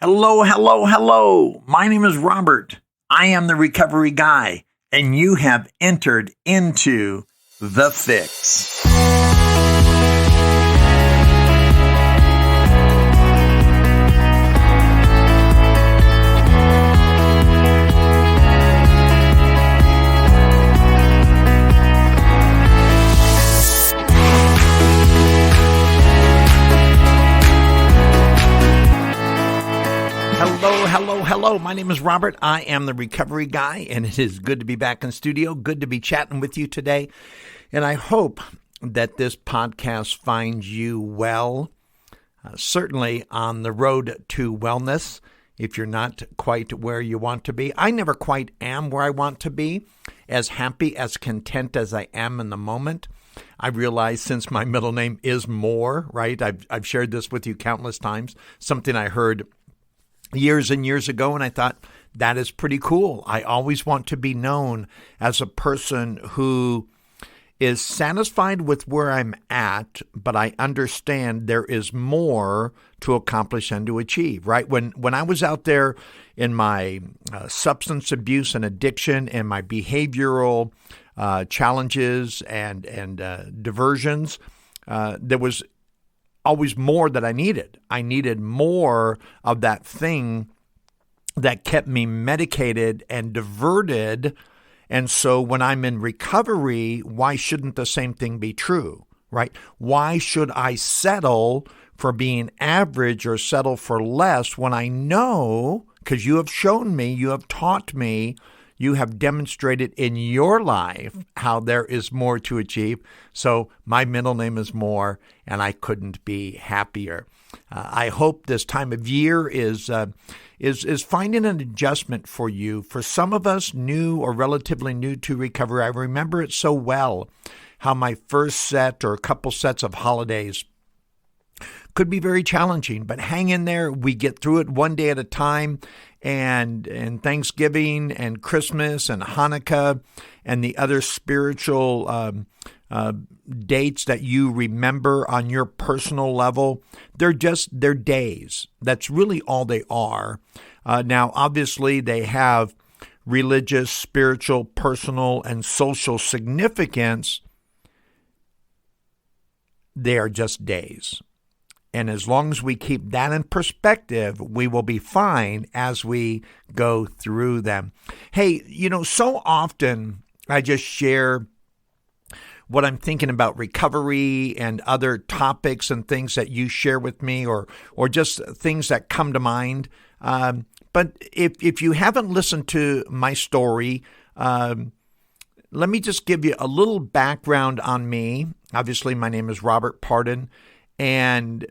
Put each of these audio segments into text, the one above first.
Hello, hello, hello. My name is Robert. I am the recovery guy, and you have entered into The Fix. Hello. My name is Robert. I am the recovery guy, and it is good to be back in studio. Good to be chatting with you today. And I hope that this podcast finds you well, certainly on the road to wellness. If you're not quite where you want to be, I never quite am where I want to be, as happy, as content as I am in the moment. I realize since my middle name is Moore, right? I've shared this with you countless times, something I heard years and years ago, and I thought, that is pretty cool. I always want to be known as a person who is satisfied with where I'm at, but I understand there is more to accomplish and to achieve, right? When I was out there in my substance abuse and addiction and my behavioral challenges and diversions, there was always more that I needed. I needed more of that thing that kept me medicated and diverted. And so when I'm in recovery, why shouldn't the same thing be true, right? Why should I settle for being average or settle for less when I know, because you have shown me, you have taught me, you have demonstrated in your life how there is more to achieve. So my middle name is Moore, and I couldn't be happier. I hope this time of year is finding an adjustment for you. For some of us, new or relatively new to recovery, I remember it so well, how my first set or a couple sets of holidays could be very challenging, but hang in there. We get through it one day at a time. And Thanksgiving and Christmas and Hanukkah and the other spiritual dates that you remember on your personal level, they're days. That's really all they are. Now, obviously, they have religious, spiritual, personal, and social significance. They are just days. And as long as we keep that in perspective, we will be fine as we go through them. Hey, so often I just share what I'm thinking about recovery and other topics and things that you share with me or just things that come to mind. But if you haven't listened to my story, let me just give you a little background on me. Obviously, my name is Robert Pardon, and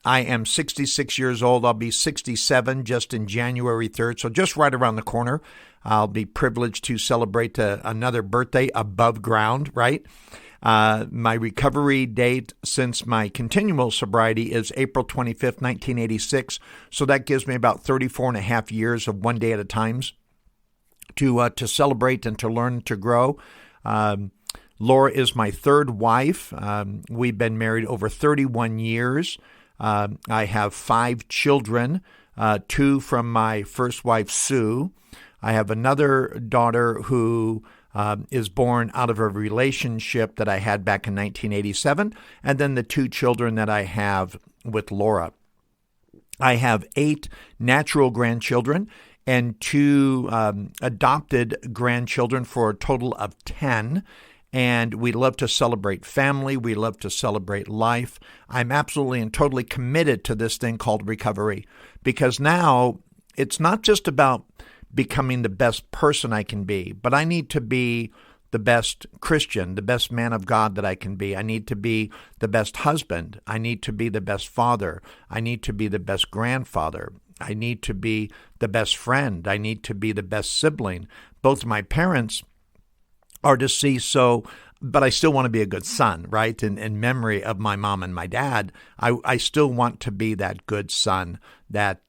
I am 66 years old. I'll be 67 just in January 3rd, so just right around the corner. I'll be privileged to celebrate another birthday above ground, right? My recovery date since my continual sobriety is April 25th, 1986, so that gives me about 34 and a half years of one day at a time to celebrate and to learn to grow. Laura is my third wife. We've been married over 31 years. I have 5 children, 2 from my first wife, Sue. I have another daughter who is born out of a relationship that I had back in 1987, and then the 2 children that I have with Laura. I have 8 natural grandchildren and 2 adopted grandchildren for a total of 10. And we love to celebrate family. We love to celebrate life. I'm absolutely and totally committed to this thing called recovery, because now it's not just about becoming the best person I can be, but I need to be the best Christian, the best man of God that I can be. I need to be the best husband. I need to be the best father. I need to be the best grandfather. I need to be the best friend. I need to be the best sibling. Both my parents are deceased, but I still want to be a good son, right? In memory of my mom and my dad, I still want to be that good son that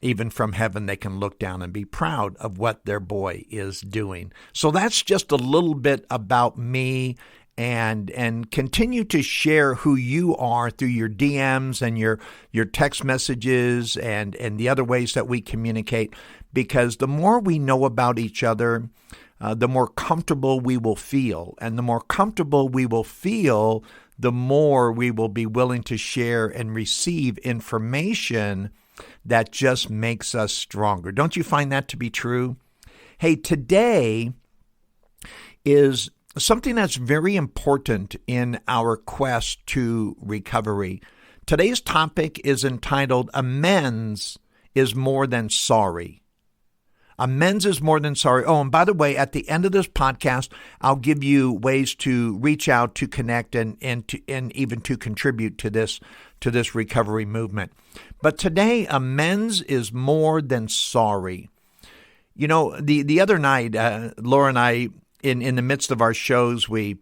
even from heaven they can look down and be proud of what their boy is doing. So that's just a little bit about me and continue to share who you are through your DMs and your text messages and the other ways that we communicate, because the more we know about each other, the more comfortable we will feel. And the more comfortable we will feel, the more we will be willing to share and receive information that just makes us stronger. Don't you find that to be true? Hey, today is something that's very important in our quest to recovery. Today's topic is entitled, Amends is More Than Sorry. Amends is more than sorry. Oh, and by the way, at the end of this podcast, I'll give you ways to reach out, to connect, and even to contribute to this recovery movement. But today, amends is more than sorry. You know, the other night, Laura and I, in the midst of our shows, we're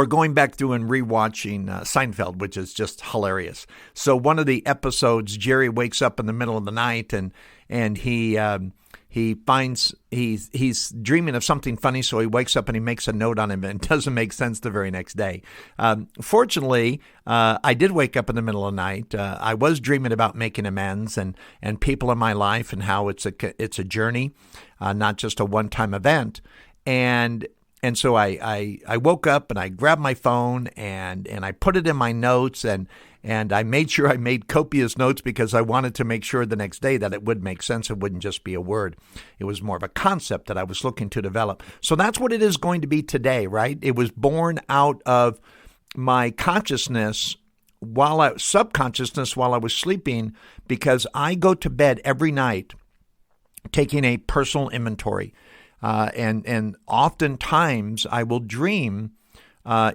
going back through and rewatching Seinfeld, which is just hilarious. So one of the episodes, Jerry wakes up in the middle of the night and he finds he's dreaming of something funny, so he wakes up and he makes a note on him, and it doesn't make sense the very next day. Fortunately, I did wake up in the middle of the night. I was dreaming about making amends and people in my life and how it's a journey, not just a one-time event. And so I woke up and I grabbed my phone and I put it in my notes and I made sure I made copious notes because I wanted to make sure the next day that it would make sense. It wouldn't just be a word. It was more of a concept that I was looking to develop. So that's what it is going to be today, right? It was born out of my consciousness subconsciousness while I was sleeping, because I go to bed every night taking a personal inventory. And oftentimes I will dream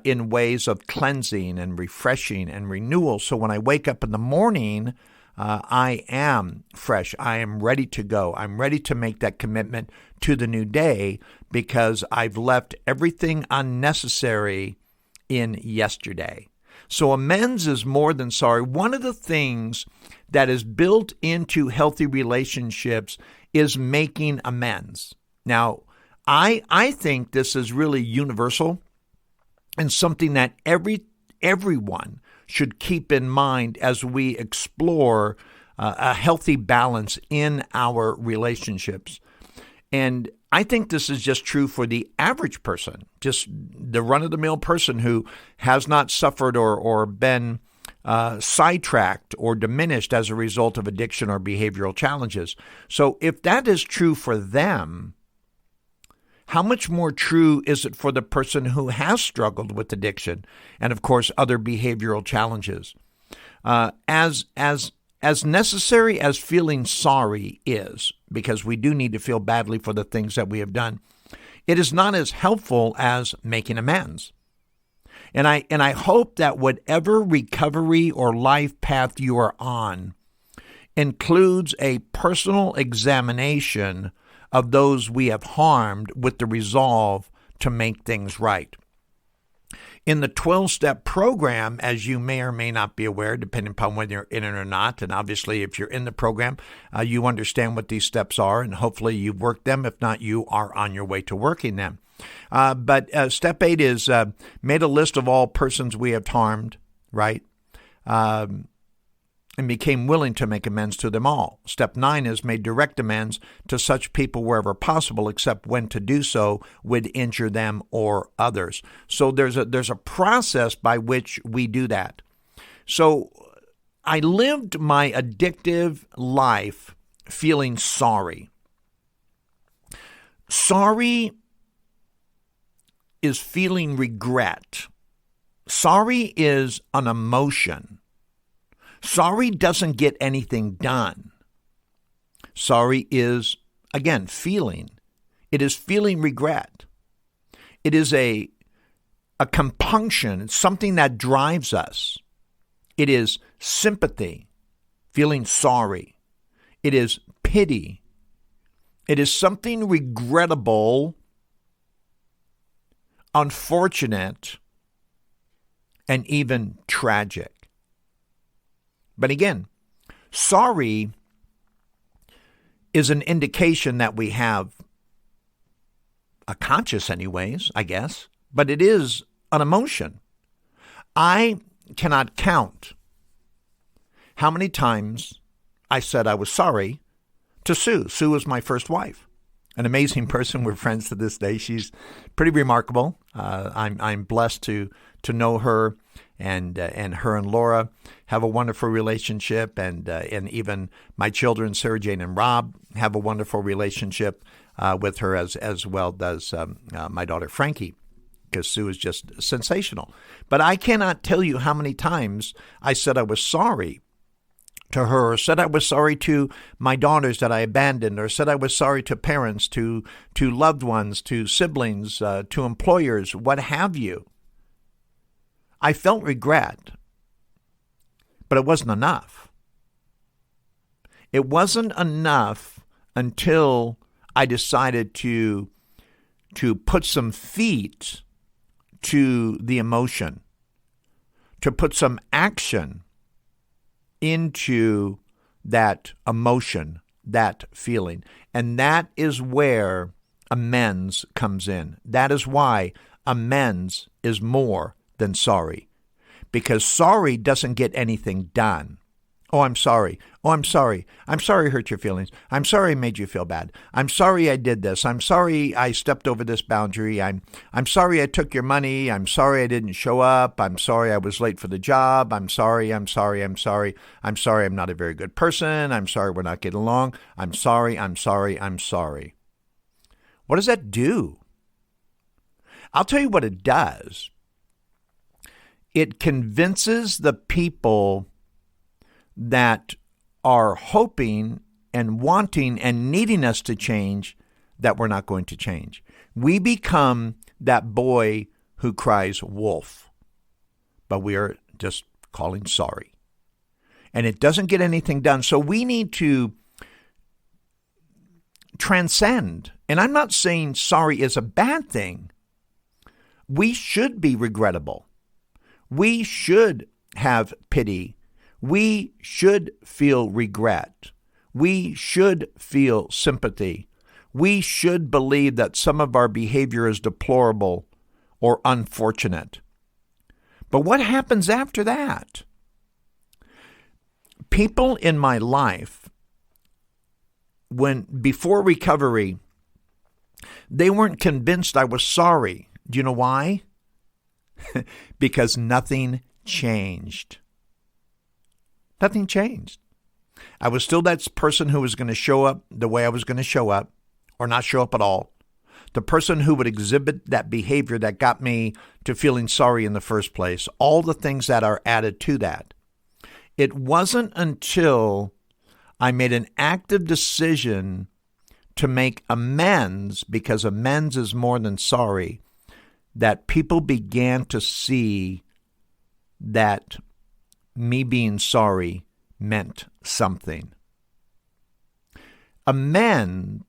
in ways of cleansing and refreshing and renewal. So when I wake up in the morning, I am fresh. I am ready to go. I'm ready to make that commitment to the new day because I've left everything unnecessary in yesterday. So amends is more than sorry. One of the things that is built into healthy relationships is making amends. Now, I think this is really universal and something that everyone should keep in mind as we explore a healthy balance in our relationships. And I think this is just true for the average person, just the run-of-the-mill person who has not suffered or been sidetracked or diminished as a result of addiction or behavioral challenges. So if that is true for them, how much more true is it for the person who has struggled with addiction and, of course, other behavioral challenges? As necessary as feeling sorry is, because we do need to feel badly for the things that we have done, it is not as helpful as making amends. And I hope that whatever recovery or life path you are on includes a personal examination of those we have harmed with the resolve to make things right. In the 12-step program, as you may or may not be aware, depending upon whether you're in it or not, and obviously if you're in the program, you understand what these steps are, and hopefully you've worked them. If not, you are on your way to working them. But step 8 is made a list of all persons we have harmed, right? And became willing to make amends to them all. Step 9 is made direct amends to such people wherever possible, except when to do so would injure them or others. So there's a process by which we do that. So I lived my addictive life feeling sorry. Sorry is feeling regret. Sorry is an emotion. Sorry doesn't get anything done. Sorry is, again, feeling. It is feeling regret. It is a compunction. It's something that drives us. It is sympathy, feeling sorry. It is pity. It is something regrettable, unfortunate, and even tragic. But again, sorry is an indication that we have a conscious anyways, I guess, but it is an emotion. I cannot count how many times I said I was sorry to Sue. Sue was my first wife. An amazing person. We're friends to this day. She's pretty remarkable. I'm blessed to know her, and her and Laura have a wonderful relationship, and even my children, Sarah Jane and Rob, have a wonderful relationship with her as well does my daughter Frankie, because Sue is just sensational. But I cannot tell you how many times I said I was sorry to her, or said I was sorry to my daughters that I abandoned, or said I was sorry to parents, to loved ones, to siblings, to employers, what have you. I felt regret, but it wasn't enough. It wasn't enough until I decided to put some feet to the emotion, to put some action into that emotion, that feeling. And that is where amends comes in. That is why amends is more than sorry. Because sorry doesn't get anything done. Oh, I'm sorry. Oh, I'm sorry. I'm sorry I hurt your feelings. I'm sorry I made you feel bad. I'm sorry I did this. I'm sorry I stepped over this boundary. I'm sorry I took your money. I'm sorry I didn't show up. I'm sorry I was late for the job. I'm sorry. I'm sorry I'm not a very good person. I'm sorry we're not getting along. I'm sorry. What does that do? I'll tell you what it does. It convinces the people that are hoping and wanting and needing us to change that we're not going to change. We become that boy who cries wolf, but we are just calling sorry. And it doesn't get anything done. So we need to transcend. And I'm not saying sorry is a bad thing. We should be regrettable. We should have pity. We should feel regret. We should feel sympathy. We should believe that some of our behavior is deplorable or unfortunate. But what happens after that? People in my life, before recovery, they weren't convinced I was sorry. Do you know why? Because nothing changed. Nothing changed. I was still that person who was going to show up the way I was going to show up, or not show up at all. The person who would exhibit that behavior that got me to feeling sorry in the first place. All the things that are added to that. It wasn't until I made an active decision to make amends, because amends is more than sorry, that people began to see that me being sorry meant something. Amend,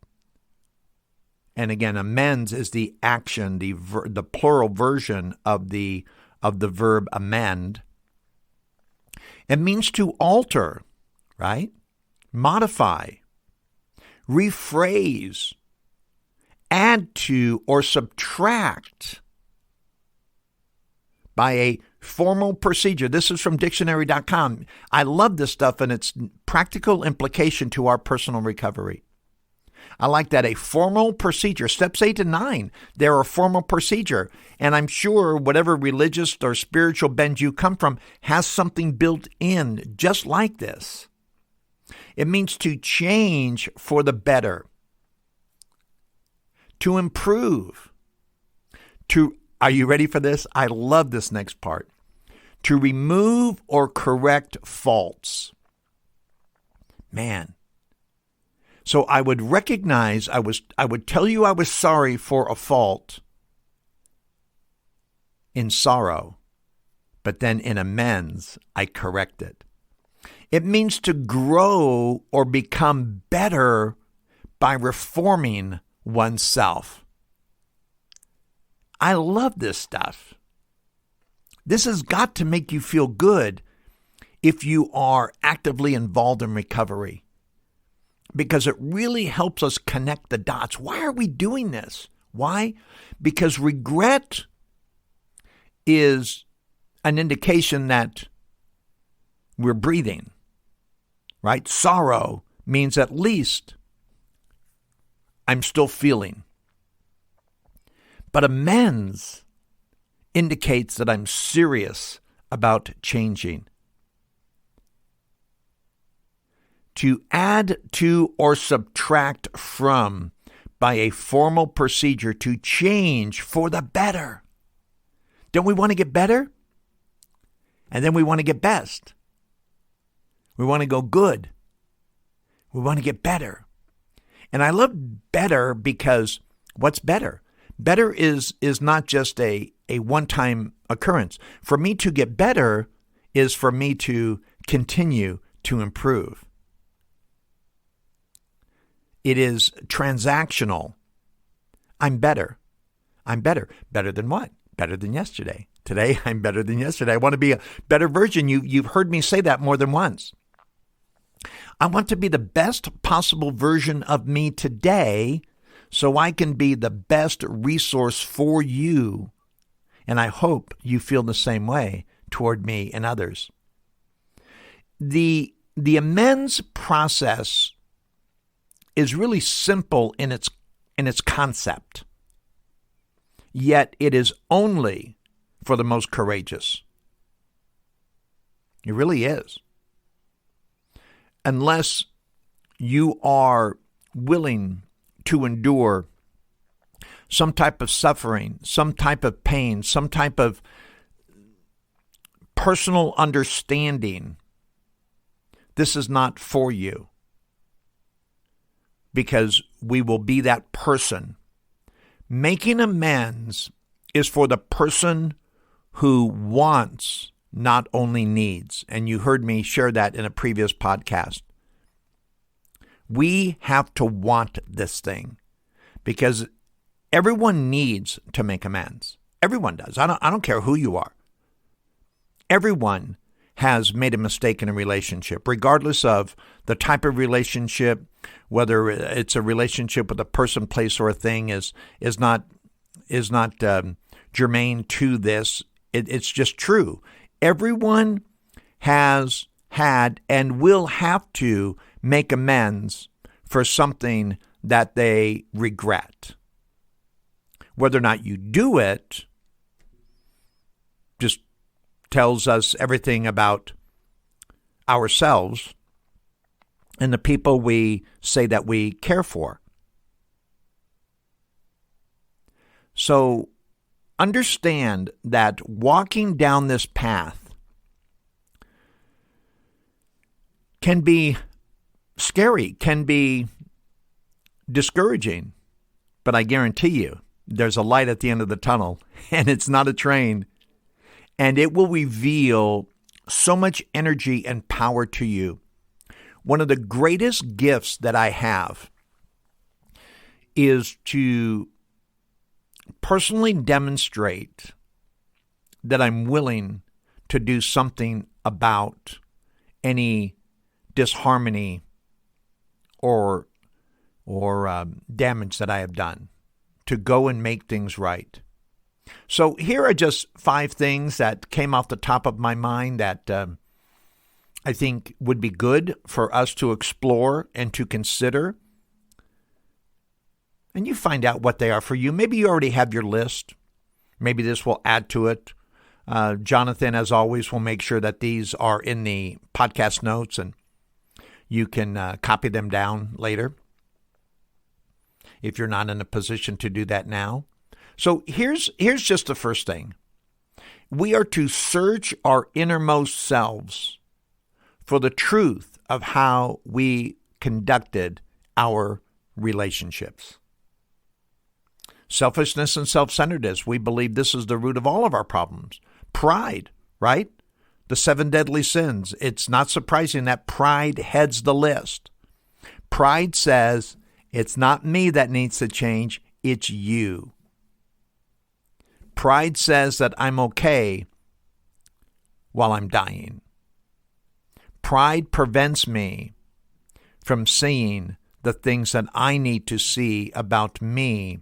and again, amends is the action, the plural version of the verb amend. It means to alter, right? Modify, rephrase, add to, or subtract by a formal procedure. This is from dictionary.com. I love this stuff and its practical implication to our personal recovery. I like that. A formal procedure. Steps 8 to 9, they're a formal procedure. And I'm sure whatever religious or spiritual bend you come from has something built in just like this. It means to change for the better, to improve, are you ready for this? I love this next part. To remove or correct faults. Man. So I would recognize, I would tell you I was sorry for a fault in sorrow, but then in amends, I correct it. It means to grow or become better by reforming oneself. I love this stuff. This has got to make you feel good if you are actively involved in recovery, because it really helps us connect the dots. Why are we doing this? Why? Because regret is an indication that we're breathing, right? Sorrow means at least I'm still feeling. But amends indicates that I'm serious about changing. To add to or subtract from by a formal procedure to change for the better. Don't we want to get better? And then we want to get best. We want to go good. We want to get better. And I love better because what's better? Better is not just a one-time occurrence. For me to get better is for me to continue to improve. It is transactional. I'm better. I'm better. Better than what? Better than yesterday. Today, I'm better than yesterday. I want to be a better version. You've heard me say that more than once. I want to be the best possible version of me today so I can be the best resource for you. And I hope you feel the same way toward me and others. The amends process is really simple in its concept, yet it is only for the most courageous. It really is. Unless you are willing to endure some type of suffering, some type of pain, some type of personal understanding, this is not for you. Because we will be that person. Making amends is for the person who wants, not only needs. And you heard me share that in a previous podcast. We have to want this thing because everyone needs to make amends. Everyone does. I don't care who you are. Everyone has made a mistake in a relationship, regardless of the type of relationship, whether it's a relationship with a person, place, or a thing is not germane to this. It's just true. Everyone has had and will have to make amends for something that they regret. Whether or not you do it just tells us everything about ourselves and the people we say that we care for. So understand that walking down this path can be scary, can be discouraging, but I guarantee you there's a light at the end of the tunnel, and it's not a train, and it will reveal so much energy and power to you. One of the greatest gifts that I have is to personally demonstrate that I'm willing to do something about any disharmony or damage that I have done, to go and make things right. So here are just 5 things that came off the top of my mind that I think would be good for us to explore and to consider. And you find out what they are for you. Maybe you already have your list. Maybe this will add to it. Jonathan, as always, will make sure that these are in the podcast notes and you can copy them down later if you're not in a position to do that now. So here's just the first thing. We are to search our innermost selves for the truth of how we conducted our relationships. Selfishness and self-centeredness, we believe this is the root of all of our problems. Pride, right? The 7 deadly sins. It's not surprising that pride heads the list. Pride says, it's not me that needs to change, it's you. Pride says that I'm okay while I'm dying. Pride prevents me from seeing the things that I need to see about me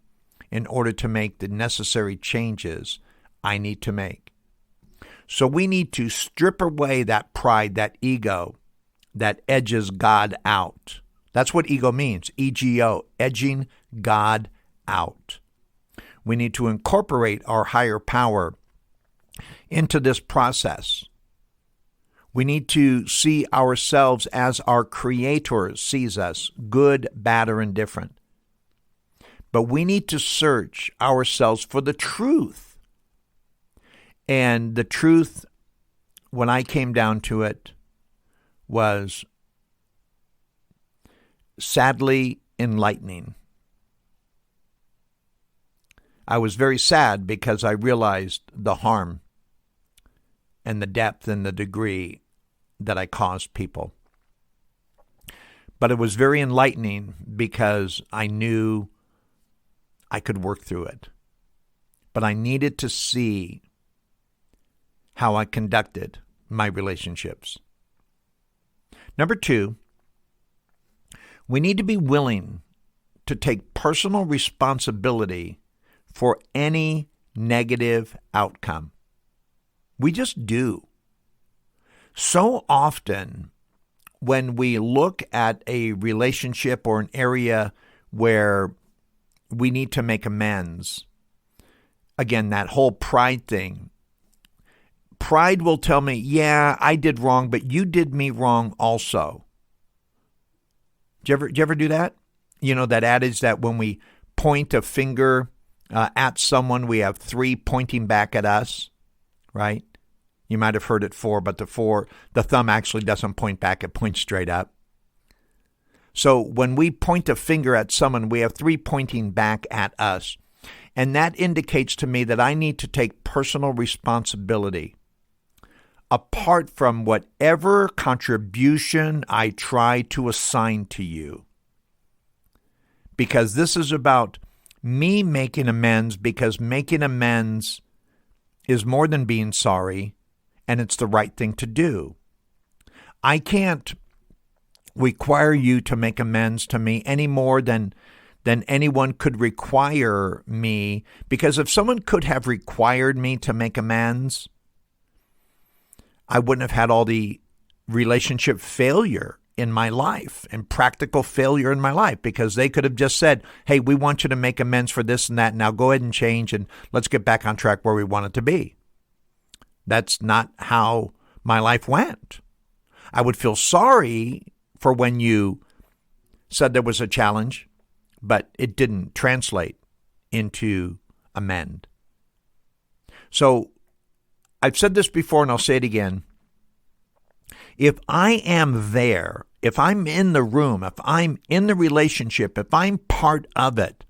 in order to make the necessary changes I need to make. So we need to strip away that pride, that ego that edges God out. That's what ego means, EGO, edging God out. We need to incorporate our higher power into this process. We need to see ourselves as our Creator sees us, good, bad, or indifferent. But we need to search ourselves for the truth. And the truth, when I came down to it, was sadly enlightening. I was very sad because I realized the harm and the depth and the degree that I caused people. But it was very enlightening because I knew I could work through it. But I needed to see how I conducted my relationships. Number 2, we need to be willing to take personal responsibility for any negative outcome. We just do. So often, when we look at a relationship or an area where we need to make amends, again, that whole pride thing, pride will tell me, yeah, I did wrong, but you did me wrong also. Do you ever do that? You know, that adage that when we point a finger at someone, we have 3 pointing back at us, right? You might have heard it 4, but the thumb actually doesn't point back, it points straight up. So when we point a finger at someone, we have 3 pointing back at us. And that indicates to me that I need to take personal responsibility apart from whatever contribution I try to assign to you. Because this is about me making amends, because making amends is more than being sorry, and it's the right thing to do. I can't require you to make amends to me any more than anyone could require me, because if someone could have required me to make amends, I wouldn't have had all the relationship failure in my life and practical failure in my life, because they could have just said, hey, we want you to make amends for this and that. Now go ahead and change and let's get back on track where we want it to be. That's not how my life went. I would feel sorry for when you said there was a challenge, but it didn't translate into amend. So I've said this before and I'll say it again. If I am there, if I'm in the room, if I'm in the relationship, if I'm part of it,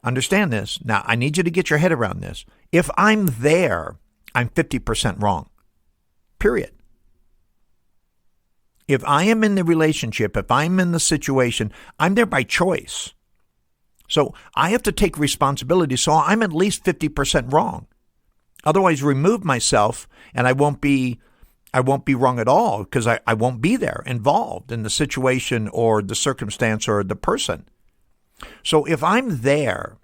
understand this. Now, I need you to get your head around this. If I'm there, I'm 50% wrong. Period. If I am in the relationship, if I'm in the situation, I'm there by choice. So I have to take responsibility. So I'm at least 50% wrong. Otherwise, remove myself and I won't be wrong at all, because I won't be there involved in the situation or the circumstance or the person. So if I'm there,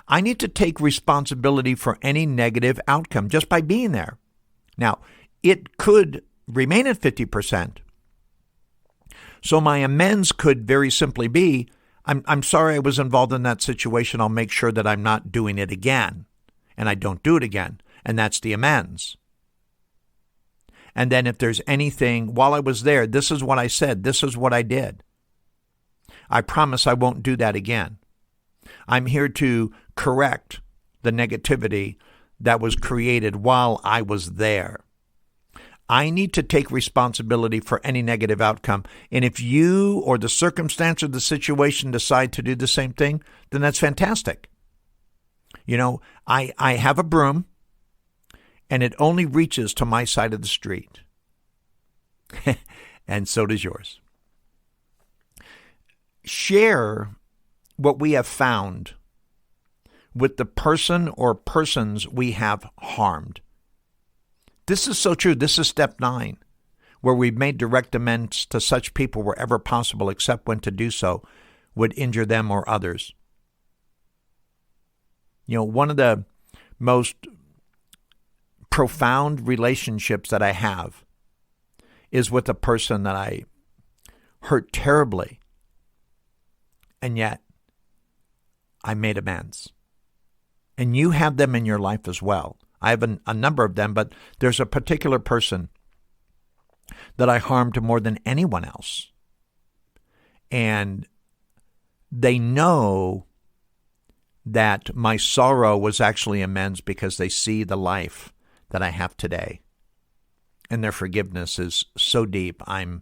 I need to take responsibility for any negative outcome just by being there. Now, it could remain at 50%. So my amends could very simply be, I'm sorry I was involved in that situation. I'll make sure that I'm not doing it again. And I don't do it again. And that's the amends. And then if there's anything, while I was there, this is what I said, this is what I did. I promise I won't do that again. I'm here to correct the negativity that was created while I was there. I need to take responsibility for any negative outcome. And if you or the circumstance or the situation decide to do the same thing, then that's fantastic. You know, I have a broom, and it only reaches to my side of the street. And so does yours. Share what we have found with the person or persons we have harmed. This is so true. This is step 9, where we've made direct amends to such people wherever possible, except when to do so would injure them or others. You know, one of the most profound relationships that I have is with a person that I hurt terribly, and yet I made amends. And you have them in your life as well. I have a number of them, but there's a particular person that I harmed more than anyone else. And they know that my sorrow was actually amends because they see the life that I have today. And their forgiveness is so deep. I'm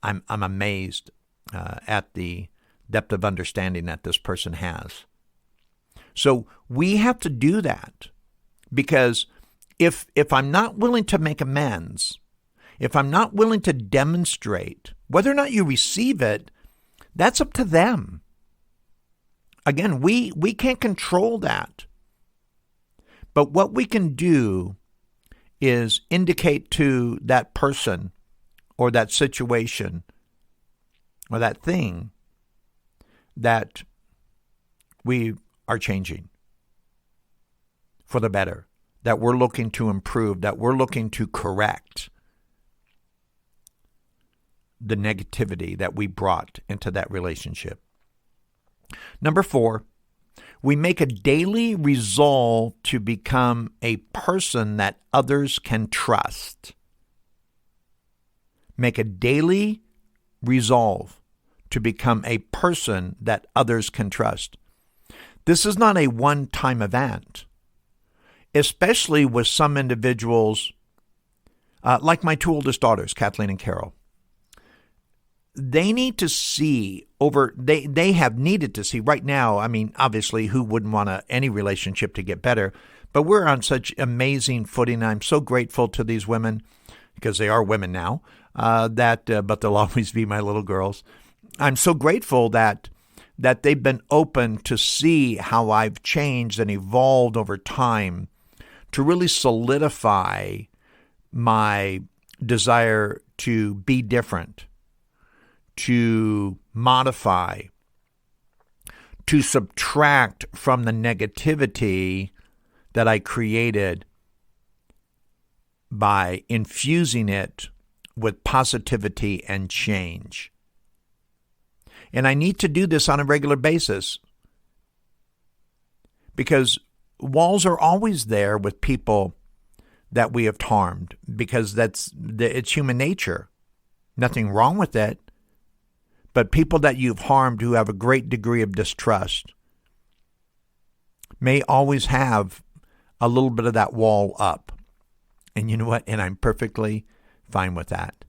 amazed at the depth of understanding that this person has. So we have to do that, because if I'm not willing to make amends, if I'm not willing to demonstrate, whether or not you receive it, that's up to them. Again, we can't control that. But what we can do is indicate to that person or that situation or that thing that we are changing for the better, that we're looking to improve, that we're looking to correct the negativity that we brought into that relationship. Number 4, we make a daily resolve to become a person that others can trust. Make a daily resolve to become a person that others can trust. This is not a one-time event, especially with some individuals, like my 2 oldest daughters, Kathleen and Carol. They need to see they have needed to see right now. I mean, obviously, who wouldn't want any relationship to get better? But we're on such amazing footing. I'm so grateful to these women, because they are women now, but they'll always be my little girls. I'm so grateful that they've been open to see how I've changed and evolved over time to really solidify my desire to be different, to modify, to subtract from the negativity that I created by infusing it with positivity and change. And I need to do this on a regular basis, because walls are always there with people that we have harmed, because it's human nature. Nothing wrong with it. But people that you've harmed who have a great degree of distrust may always have a little bit of that wall up. And you know what? And I'm perfectly fine with that.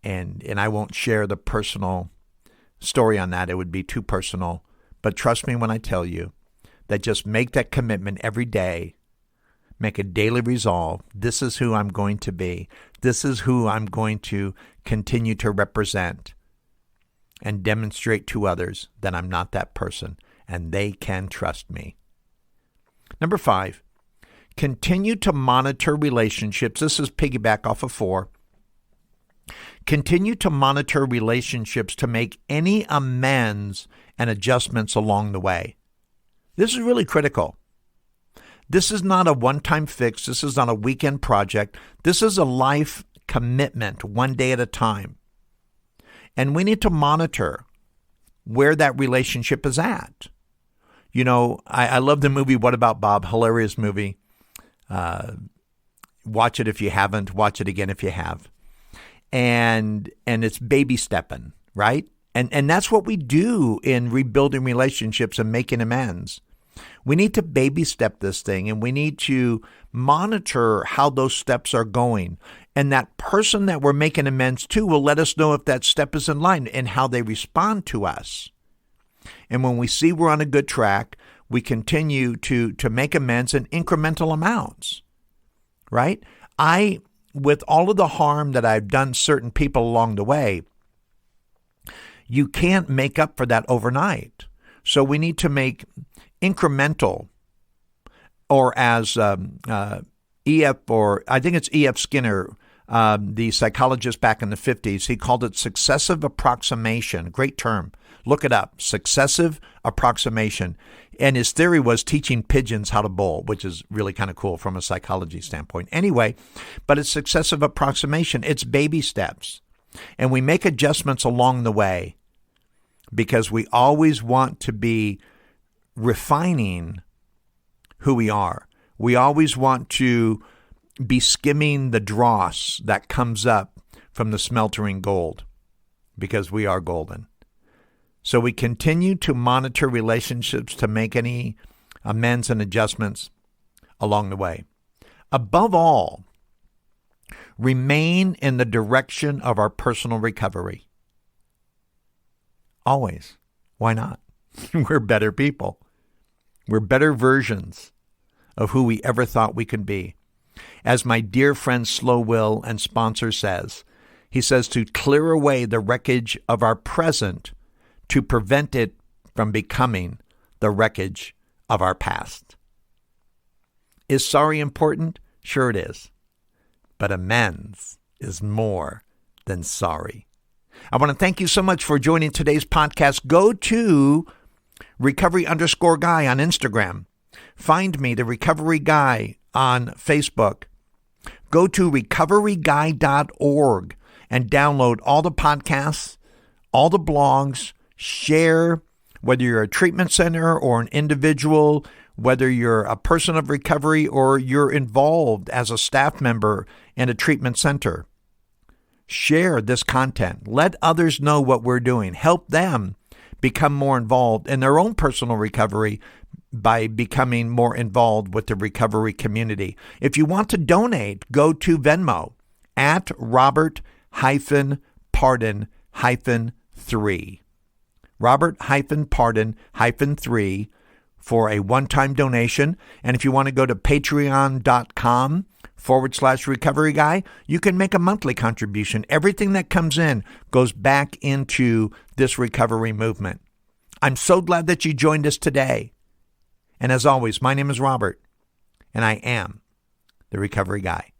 And I won't share the personal story on that. It would be too personal. But trust me when I tell you that just make that commitment every day. Make a daily resolve. This is who I'm going to be. This is who I'm going to continue to represent, and demonstrate to others that I'm not that person and they can trust me. Number 5, continue to monitor relationships. This is piggyback off of 4. Continue to monitor relationships to make any amends and adjustments along the way. This is really critical. This is not a one-time fix. This is not a weekend project. This is a life commitment, one day at a time. And we need to monitor where that relationship is at. I love the movie What About Bob? Hilarious movie. Watch it if you haven't. Watch it again if you have. And it's baby stepping, right? And that's what we do in rebuilding relationships and making amends. We need to baby step this thing, and we need to monitor how those steps are going. And that person that we're making amends to will let us know if that step is in line and how they respond to us. And when we see we're on a good track, we continue to make amends in incremental amounts, right? With all of the harm that I've done certain people along the way, you can't make up for that overnight. So we need to make incremental, or as I think it's E.F. Skinner the psychologist back in the 50s. He called it successive approximation. Great term. Look it up. Successive approximation. And his theory was teaching pigeons how to bowl, which is really kind of cool from a psychology standpoint. Anyway, but it's successive approximation. It's baby steps. And we make adjustments along the way because we always want to be refining who we are. We always want to be skimming the dross that comes up from the smeltering gold because we are golden. So we continue to monitor relationships to make any amends and adjustments along the way. Above all, remain in the direction of our personal recovery. Always. Why not? We're better people. We're better versions of who we ever thought we could be. As my dear friend Slow Will and sponsor says, he says to clear away the wreckage of our present to prevent it from becoming the wreckage of our past. Is sorry important? Sure it is. But amends is more than sorry. I want to thank you so much for joining today's podcast. Go to recovery_guy on Instagram. Find me, the Recovery Guy, on Facebook. Go to recoveryguy.org and download all the podcasts, all the blogs. Share, whether you're a treatment center or an individual, whether you're a person of recovery or you're involved as a staff member in a treatment center. Share this content. Let others know what we're doing. Help them become more involved in their own personal recovery by becoming more involved with the recovery community. If you want to donate, go to Venmo at Robert-Pardon-3. Robert-Pardon-3 for a one-time donation. And if you want to go to patreon.com/recovery guy, you can make a monthly contribution. Everything that comes in goes back into this recovery movement. I'm so glad that you joined us today. And as always, my name is Robert, and I am the Recovery Guy.